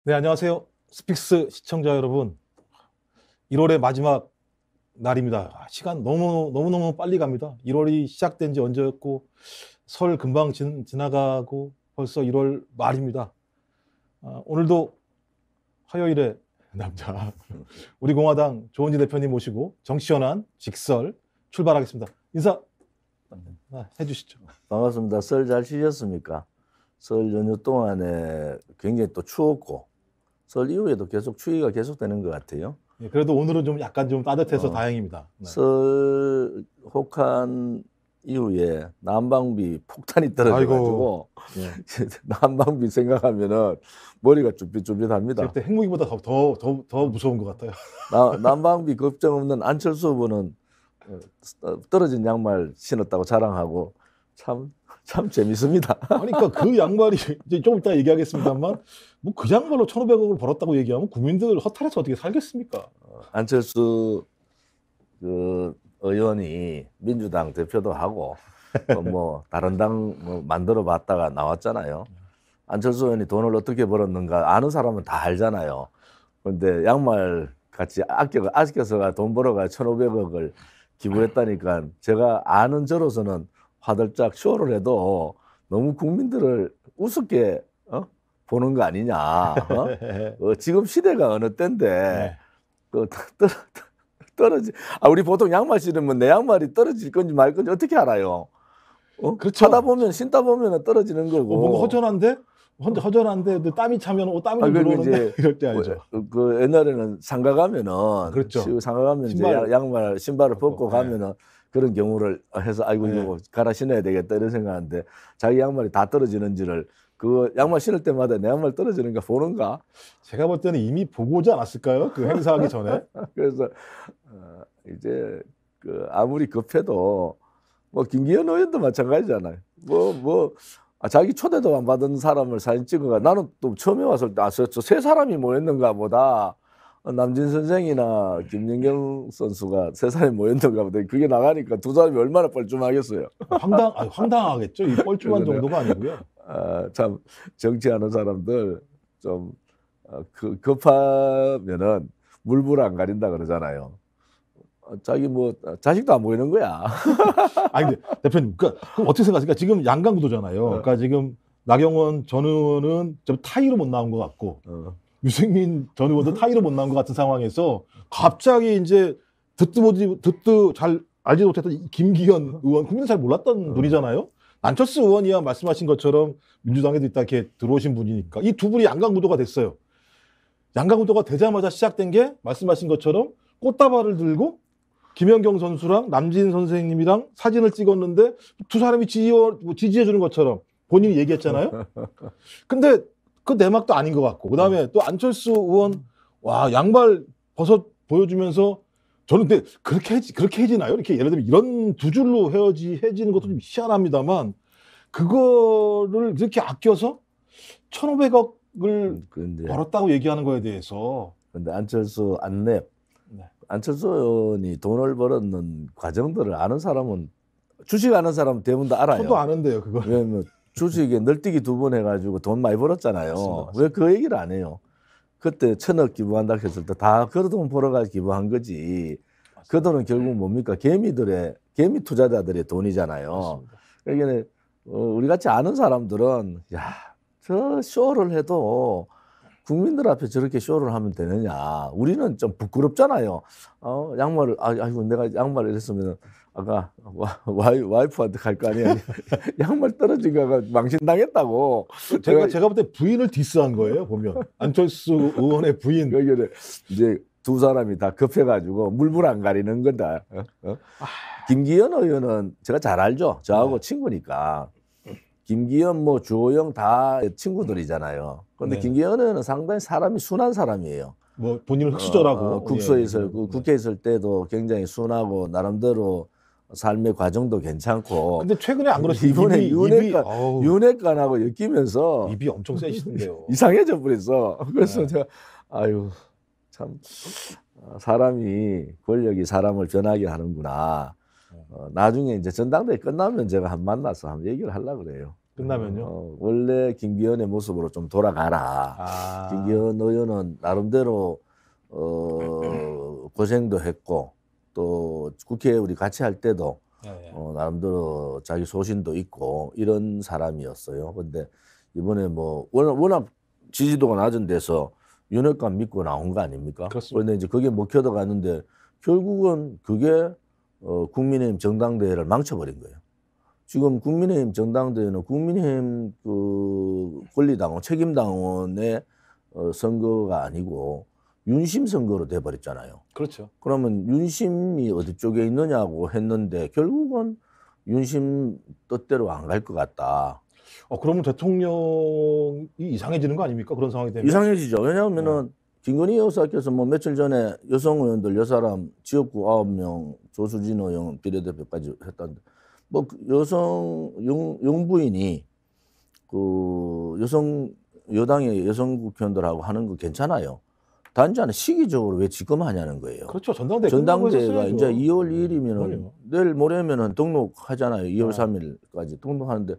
네, 안녕하세요. 스픽스 시청자 여러분. 1월의 마지막 날입니다. 시간 너무너무 빨리 갑니다. 1월이 시작된 지 언제였고, 설 금방 지나가고 벌써 1월 말입니다. 오늘도 화요일에 남자, 우리 공화당 조은지 대표님 모시고 정치연한 직설 출발하겠습니다. 인사 해주시죠. 반갑습니다. 설 잘 쉬셨습니까? 설 연휴 동안에 굉장히 또 추웠고 설 이후에도 계속 추위가 계속되는 것 같아요. 예, 그래도 오늘은 좀 약간 좀 따뜻해서 다행입니다. 네. 설 혹한 이후에 난방비 폭탄이 떨어져가지고 난방비 생각하면은 머리가 쭈삣쭈삣합니다. 그때 핵무기보다 더 무서운 것 같아요. 난방비 걱정 없는 안철수 후보는 떨어진 양말 신었다고 자랑하고 참 재밌습니다. 그러니까 그 양말이 이제 좀 이따 얘기하겠습니다만 뭐 그 양말로 1,500억을 벌었다고 얘기하면 국민들 허탈해서 어떻게 살겠습니까? 안철수 그 의원이 민주당 대표도 하고 뭐 다른 당 뭐 만들어 봤다가 나왔잖아요. 안철수 의원이 돈을 어떻게 벌었는가 아는 사람은 다 알잖아요. 그런데 양말 같이 아껴서 돈 벌어가 1,500억을 기부했다니까 제가 아는 저로서는 화들짝 쇼를 해도 너무 국민들을 우습게 보는 거 아니냐. 지금 시대가 어느 때인데 떨어지. 우리 보통 양말 신으면 내 양말이 떨어질 건지 말 건지 어떻게 알아요? 그렇죠. 하다 보면 신다 보면 떨어지는 거고. 뭔가 허전한데 땀이 차면 땀이 들어오는데 이럴 때 알죠. 그 옛날에는 상가 가면은 그렇죠. 상가 가면 이제 신발을 벗고 가면은 그런 경우를 해서 아이고 이거 갈아 신어야 되겠다 이런 생각하는데 자기 양말이 다 떨어지는지를 그 양말 신을 때마다 내 양말 떨어지는가 보는가? 제가 볼 때는 이미 보고 오지 않았을까요? 그 행사하기 전에. 그래서 이제 그 아무리 급해도 뭐 김기현 의원도 마찬가지잖아요. 자기 초대도 안 받은 사람을 사진 찍어가 나는 또 처음에 왔을 때 저 세 사람이 모였는가 보다. 남진 선생이나 김연경 선수가 세 사람이 모였는가 보다. 그게 나가니까 두 사람이 얼마나 뻘쭘하겠어요. 황당하겠죠. 이 뻘쭘한 정도가 아니고요. 참 정치하는 사람들 좀 급하면은 물불 안 가린다 그러잖아요. 자기 뭐 자식도 안 보이는 거야. 아니 근데 대표님, 그럼 어떻게 생각하십니까? 지금 양강 구도잖아요. 그러니까 지금 나경원 전 의원은 좀 타이로 못 나온 것 같고 유승민 전 의원도 타이로 못 나온 것 같은 상황에서 갑자기 이제 듣도 잘 알지도 못했던 김기현 의원, 국민은 잘 몰랐던 분이잖아요. 안철수 의원이야 말씀하신 것처럼 민주당에도 있다 이렇게 들어오신 분이니까 이 두 분이 양강 구도가 됐어요. 양강 구도가 되자마자 시작된 게 말씀하신 것처럼 꽃다발을 들고 김연경 선수랑 남진 선생님이랑 사진을 찍었는데 두 사람이 지지해 주는 것처럼 본인이 얘기했잖아요. 근데 그 내막도 아닌 것 같고 그다음에 또 안철수 의원 양말 벗어 보여주면서 저는 근데 그렇게 해지나요? 이렇게 예를 들면 이런 두 줄로 해지는 것도 좀 희한합니다만 그거를 이렇게 아껴서 1,500억을 벌었다고 얘기하는 거에 대해서 근데 안철수 의원이 돈을 벌었는 과정들을 아는 사람은 주식 아는 사람은 대부분 다 알아요. 저도 아는데요, 그거. 왜냐면 주식에 널뛰기 2번 해가지고 돈 많이 벌었잖아요. 맞습니다. 왜 그 얘기를 안 해요? 그때 1,000억 기부한다고 했을 때 다 그 돈 벌어가지고 기부한 거지. 맞습니다. 그 돈은 결국 뭡니까? 개미 투자자들의 돈이잖아요. 그러니까 우리 같이 아는 사람들은 저 쇼를 해도 국민들 앞에 저렇게 쇼를 하면 되느냐. 우리는 좀 부끄럽잖아요. 양말을 아이고 내가 양말을 했으면 아까 와이프한테 갈 거 아니야. 양말 떨어진 거가 망신당했다고. 제가 볼 때 부인을 디스한 거예요. 보면 안철수 의원의 부인. 그러니까 이제 두 사람이 다 급해가지고 물불 안 가리는 거다. 김기현 의원은 제가 잘 알죠. 저하고 친구니까. 김기현 주호영 다 친구들이잖아요. 그런데 김기현 의원은 상당히 사람이 순한 사람이에요. 뭐 본인은 흑수저라고. 국회에 있을 때도 굉장히 순하고 나름대로 삶의 과정도 괜찮고. 근데 최근에 안 그러시죠? 이번에 윤핵관하고 엮이면서 입이 엄청 세시던데요. 이상해져 버렸어. 그래서 제가 참 사람이 권력이 사람을 변하게 하는구나. 나중에 이제 전당대회 끝나면 제가 만나서 한번 얘기를 하려고 그래요. 끝나면요. 원래 김기현의 모습으로 좀 돌아가라. 김기현 의원은 나름대로 고생도 했고 또 국회에 우리 같이 할 때도 나름대로 자기 소신도 있고 이런 사람이었어요. 근데 이번에 뭐 워낙 지지도가 낮은 데서 윤핵관 믿고 나온 거 아닙니까? 그렇습니다. 그런데 이제 그게 먹혀도 갔는데 결국은 그게 국민의힘 전당대회를 망쳐버린 거예요. 지금 국민의힘 전당대회는 국민의힘 그 권리당원, 책임당원의 선거가 아니고 윤심 선거로 돼버렸잖아요. 그렇죠. 그러면 윤심이 어디 쪽에 있느냐고 했는데 결국은 윤심 뜻대로 안 갈 것 같다. 그러면 대통령이 이상해지는 거 아닙니까? 그런 상황이 되면. 이상해지죠. 왜냐하면은 김건희 여사께서 뭐 며칠 전에 여성 의원들 6사람 지역구 9명 조수진 의원 비례대표까지 했다는데 뭐 여성 영부인이 그 여당의 여성 국회의원들하고 하는 거 괜찮아요. 단지 하나 시기적으로 왜 지금 하냐는 거예요. 그렇죠. 전당대회가 이제 2월 2일이면은 내일 모레면은 등록하잖아요. 2월 3일까지 등록하는데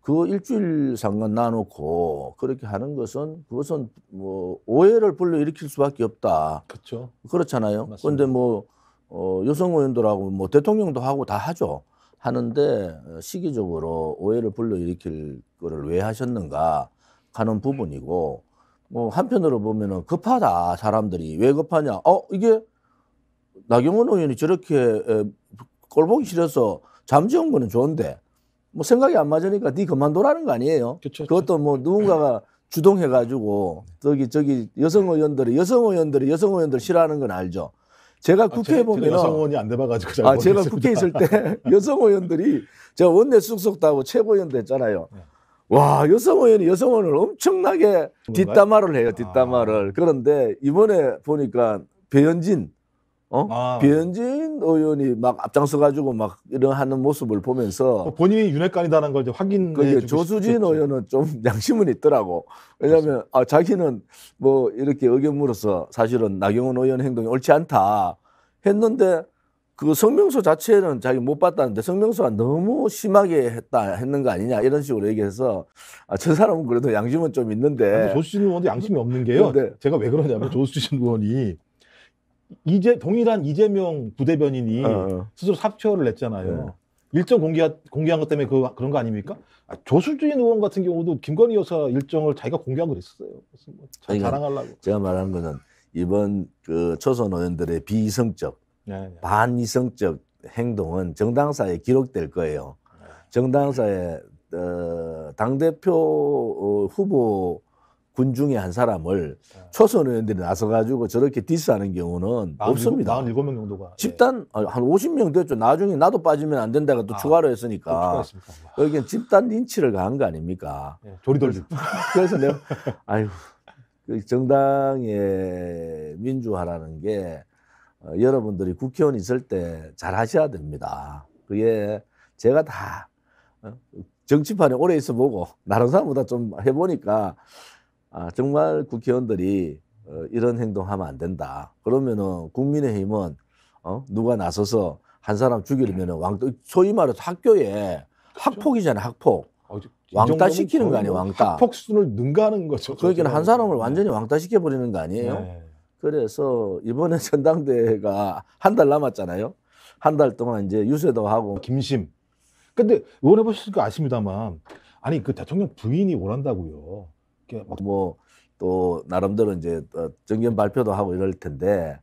그 일주일 상관 놔놓고 그렇게 하는 것은 그것은 뭐 오해를 불러일으킬 수밖에 없다. 그렇죠. 그렇잖아요. 그런데 뭐 여성 의원들하고 뭐 대통령도 하고 다 하죠. 하는데 시기적으로 오해를 불러일으킬 거를 왜 하셨는가 하는 부분이고 뭐 한편으로 보면은 급하다 사람들이 왜 급하냐? 이게 나경원 의원이 저렇게 꼴 보기 싫어서 잠재운 거는 좋은데 뭐 생각이 안 맞으니까 네 그만둬라는 거 아니에요? 그쵸. 그것도 뭐 누군가가 주동해가지고 저기 여성 의원들 싫어하는 건 알죠. 제가 국회에 보면은 여성 의원이 안 돼봐가지고 잘 모르겠습니다. 제가 국회에 있을 때 여성 의원들이 제가 원내 숙속도 하고 최고위원도 했잖아요. 와 여성 의원을 엄청나게 뒷담화를 해요. 뒷담화를. 그런데 이번에 보니까 배현진 배현진 의원이 막 앞장서가지고 막 이런 하는 모습을 보면서 본인이 윤핵관이다는 걸 이제 확인해 주고 조수진 의원은 좀 양심은 있더라고. 왜냐하면 자기는 뭐 이렇게 의견물어서 사실은 나경원 의원 행동이 옳지 않다 했는데 그 성명서 자체는 자기 못 봤다는데 성명서가 너무 심하게 했는 거 아니냐 이런 식으로 얘기해서 저 사람은 그래도 양심은 좀 있는데 조수진 의원도 양심이 없는 게요. 제가 왜 그러냐면 조수진 의원이 동일한 이재명 부대변인이 스스로 사표를 냈잖아요. 일정 공개한 것 때문에 그런 거 아닙니까? 조수진 의원 같은 경우도 김건희 여사 일정을 자기가 공개하고 그랬어요. 뭐 자랑하려고. 제가 말한 거는 이번 그 초선 의원들의 비이성적, 반이성적 행동은 정당사에 기록될 거예요. 정당사에 당대표 후보 군 중에 한 사람을 초선 의원들이 나서가지고 저렇게 디스하는 경우는 없습니다. 47명 정도가. 집단 한 50명 됐죠. 나중에 나도 빠지면 안 된다가 또 추가로 했으니까. 여기는 집단 린치를 가한 거 아닙니까? 조리돌리. 그래서 내가 정당의 민주화라는 게 여러분들이 국회의원 있을 때 잘 하셔야 됩니다. 그게 제가 다 정치판에 오래 있어 보고 다른 사람보다 좀 해보니까 정말 국회의원들이 이런 행동하면 안 된다. 그러면은 국민의힘은 누가 나서서 한 사람 죽이려면은 소위 말해서 학교에 학폭이잖아요. 학폭. 왕따 시키는 거 아니에요. 왕따. 학폭 수준을 능가하는 거죠. 그러니까 한 사람을 완전히 왕따 시켜버리는 거 아니에요. 그래서 이번에 전당대회가 한 달 남았잖아요. 한 달 동안 이제 유세도 하고. 김심. 근데 의원해 보실 거 아십니다만 아니 그 대통령 부인이 원한다고요. 뭐 또 나름대로 이제 정견 발표도 하고 이럴 텐데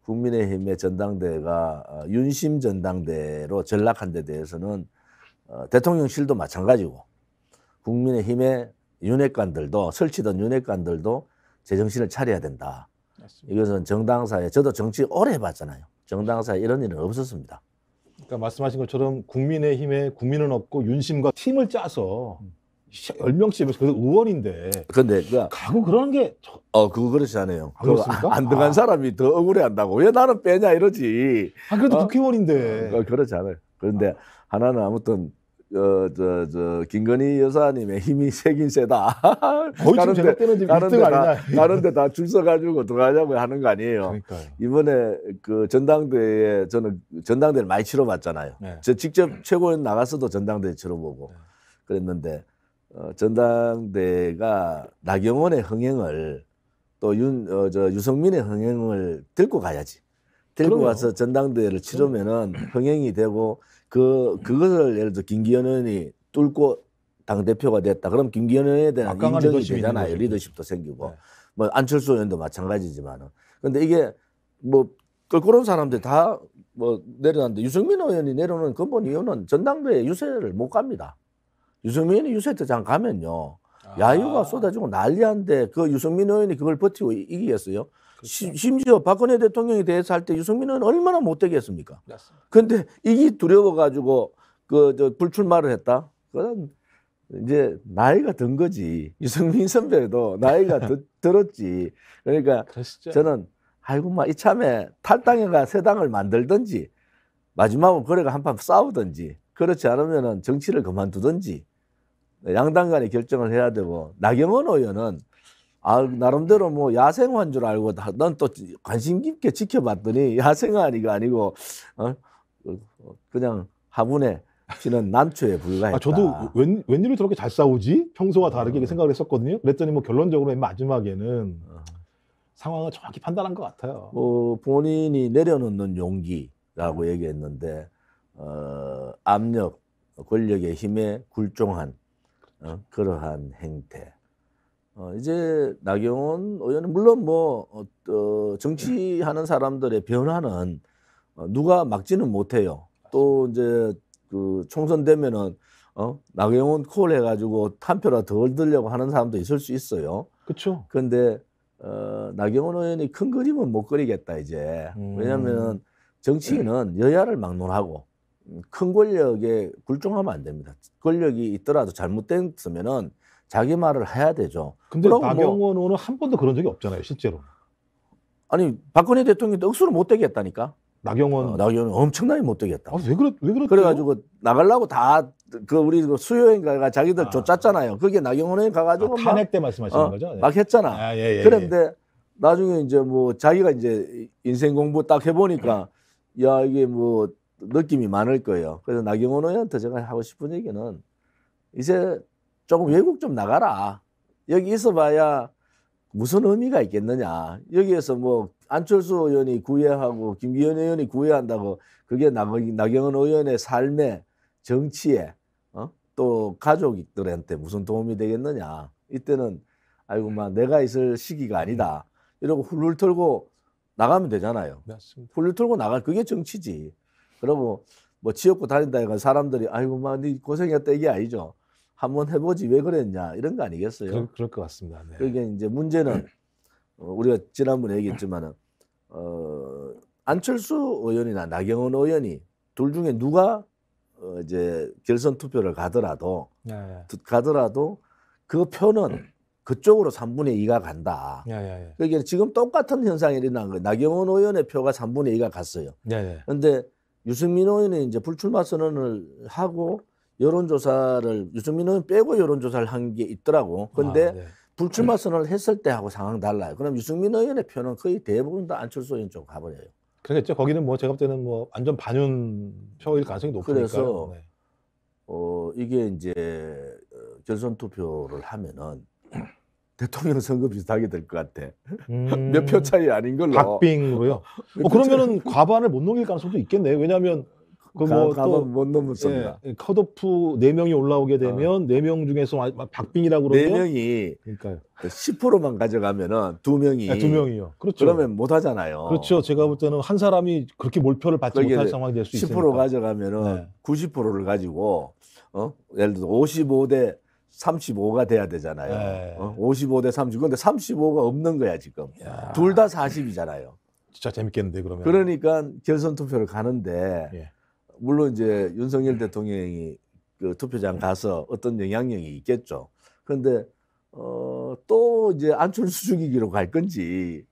국민의힘의 전당대회가 윤심 전당대회로 전락한 데 대해서는 대통령실도 마찬가지고 국민의힘의 윤핵관들도 설치던 윤핵관들도 제정신을 차려야 된다. 맞습니다. 이것은 정당사에 저도 정치 오래 해봤잖아요. 정당사에 이런 일은 없었습니다. 그러니까 말씀하신 것처럼 국민의힘에 국민은 없고 윤심과 팀을 짜서 10명씩 그래도 의원인데. 근데 가고 그러는 게 그거 그렇지 않아요. 그렇습니까? 안 들어간 사람이 더 억울해한다고. 왜 나는 빼냐 이러지. 그래도 국회의원인데. 그렇지 않아요. 그런데 하나는 아무튼 김건희 여사님의 힘이 세긴 세다. 거의 지금 제가 때는 지금 1등 아니냐. 다른데 다 줄 서가지고 들어가자고 하는 거 아니에요. 그러니까요. 이번에 그 전당대회에 저는 전당대회를 많이 치러봤잖아요. 네. 저 직접 최고위원 나가서도 전당대회 치러보고 그랬는데 전당대회가 나경원의 흥행을 또 유승민의 흥행을 들고 가야지. 들고 가서 전당대회를 치르면은 흥행이 되고 그것을 예를 들어 김기현 의원이 뚫고 당대표가 됐다. 그럼 김기현 의원에 대한 인정이 되잖아요. 리더십도 생기고. 네. 뭐 안철수 의원도 마찬가지지만은. 근데 이게 뭐 껄끄러운 사람들 다 뭐 내려놨는데 유승민 의원이 내려오는 근본 이유는 전당대회 유세를 못 갑니다. 유승민이 유세대장 가면요. 야유가 쏟아지고 난리한데 그 유승민 의원이 그걸 버티고 이기겠어요? 그렇죠. 심지어 박근혜 대통령에 대해서 할 때 유승민 의원은 얼마나 못되겠습니까? 그런데 이게 두려워가지고 불출마를 했다? 그건 이제 나이가 든 거지. 유승민 선배도 나이가 들었지. 그러니까 그러시죠. 저는 아이고 막 이참에 탈당해가 새 당을 만들든지 마지막으로 그래가 한판 싸우든지 그렇지 않으면은 정치를 그만두든지 양당 간에 결정을 해야 되고 나경원 의원은 나름대로 뭐 야생화인 줄 알고 난 또 관심 깊게 지켜봤더니 야생화가 아니고 그냥 화분에 피는 난초에 불과했다. 저도 웬일로 저렇게 잘 싸우지? 평소와 다르게 생각을 했었거든요. 그랬더니 뭐 결론적으로 맨 마지막에는 상황을 정확히 판단한 것 같아요. 본인이 내려놓는 용기라고 얘기했는데 압력, 권력의 힘에 굴종한 그러한 행태. 이제 나경원 의원은 물론 뭐 정치하는 사람들의 변화는 누가 막지는 못해요. 또 이제 그 총선 되면은 나경원 콜 해가지고 한 표라 더 얻으려고 하는 사람도 있을 수 있어요. 그렇죠. 그런데 나경원 의원이 큰 그림은 못 그리겠다 이제. 왜냐하면 정치인은 여야를 막론하고 큰 권력에 굴종하면 안 됩니다. 권력이 있더라도 잘못됐으면은 자기 말을 해야 되죠. 근데 나경원 의원은 한 번도 그런 적이 없잖아요, 실제로. 아니 박근혜 대통령도 억수로 못 되게 했다니까. 나경원 엄청나게 못 되게 했다. 왜 그랬죠? 그래가지고 나가려고 다 우리 수요인가가 자기들 쫓았잖아요. 그게 나경원 의원 가가지고 탄핵 때 말씀하시는 거죠? 막 했잖아. 그런데 나중에 이제 뭐 자기가 이제 인생 공부 딱 해보니까 야 이게 뭐 느낌이 많을 거예요. 그래서 나경원 의원한테 제가 하고 싶은 얘기는 이제 조금 외국 좀 나가라. 여기 있어봐야 무슨 의미가 있겠느냐. 여기에서 뭐 안철수 의원이 구애하고 김기현 의원이 구애한다고 그게 나경원 의원의 삶에 정치에 또 가족들한테 무슨 도움이 되겠느냐. 이때는 아이고 막 내가 있을 시기가 아니다. 이러고 훌훌 털고 나가면 되잖아요. 맞습니다. 훌훌 털고 나갈 그게 정치지. 그러고 뭐 지역구 다닌다 해가 사람들이 아이고 막 네 고생했다 이게 아니죠. 한번 해보지 왜 그랬냐 이런 거 아니겠어요? 그럴 것 같습니다. 네. 그게 이제 문제는 우리가 지난번에 얘기했지만은 안철수 의원이나 나경원 의원이 둘 중에 누가 이제 결선 투표를 가더라도 그 표는 그쪽으로 3분의 2가 간다. 그러니까 지금 똑같은 현상이 일어난 거예요. 나경원 의원의 표가 3분의 2가 갔어요. 그런데 유승민 의원이 이제 불출마 선언을 하고 여론조사를 유승민 의원 빼고 여론조사를 한 게 있더라고. 그런데 불출마 선언을 했을 때하고 상황 달라요. 그럼 유승민 의원의 표는 거의 대부분 다 안철수 의원 쪽으로 가버려요. 그러겠죠. 거기는 뭐 제가 볼 때는 뭐 완전 반윤 표일 가능성이 높으니까요. 그래서 이게 이제 결선 투표를 하면은 대통령 선거 비슷하게 될 것 같아. 몇 표 차이 아닌 걸로. 박빙으로요. 그러면은 과반을 못 넘길 가능성도 있겠네요. 왜냐하면 과반 못 넘었습니다. 컷오프 4명이 올라오게 되면 4명 중에서 박빙이라고 그러면 4명이 그러니까요. 10%만 가져가면은 2명이 2명이요. 그렇죠. 그러면 못 하잖아요. 그렇죠. 제가 볼 때는 한 사람이 그렇게 몰표를 받지 못할 상황이 될 수 있으니까. 10% 가져가면은 90%를 가지고 예를 들어 55대 35가 돼야 되잖아요. 55대 30. 근데 35가 없는 거야, 지금. 둘 다 40이잖아요. 진짜 재밌겠는데, 그러면. 그러니까 결선 투표를 가는데, 물론 이제 윤석열 대통령이 그 투표장 가서 어떤 영향력이 있겠죠. 그런데, 또 이제 안철수 죽이기로 갈 건지.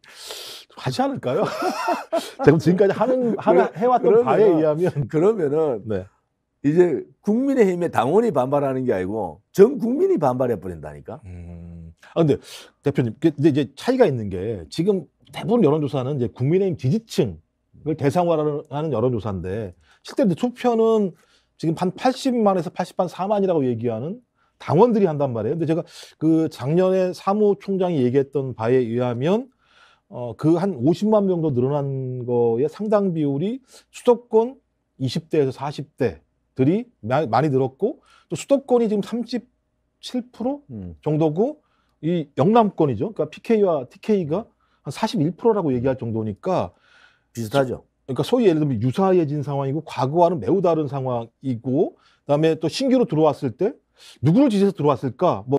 하지 않을까요? 제가 지금까지 해왔던 바에 의하면. 그러면은, 이제 국민의힘의 당원이 반발하는 게 아니고 전 국민이 반발해 버린다니까. 근데 대표님, 근데 이제 차이가 있는 게 지금 대부분 여론조사는 이제 국민의힘 지지층을 대상으로 하는 여론조사인데 실제 투표는 지금 한 80만에서 84만이라고 얘기하는 당원들이 한단 말이에요. 근데 제가 그 작년에 사무총장이 얘기했던 바에 의하면 그 한 50만 명 정도 늘어난 거의 상당 비율이 수도권 20대에서 40대들이 많이 늘었고 또 수도권이 지금 37% 정도고 이 영남권이죠. 그러니까 PK와 TK가 한 41%라고 얘기할 정도니까 비슷하죠. 그러니까 소위 예를 들면 유사해진 상황이고 과거와는 매우 다른 상황이고 그다음에 또 신규로 들어왔을 때 누구를 지지해서 들어왔을까? 뭐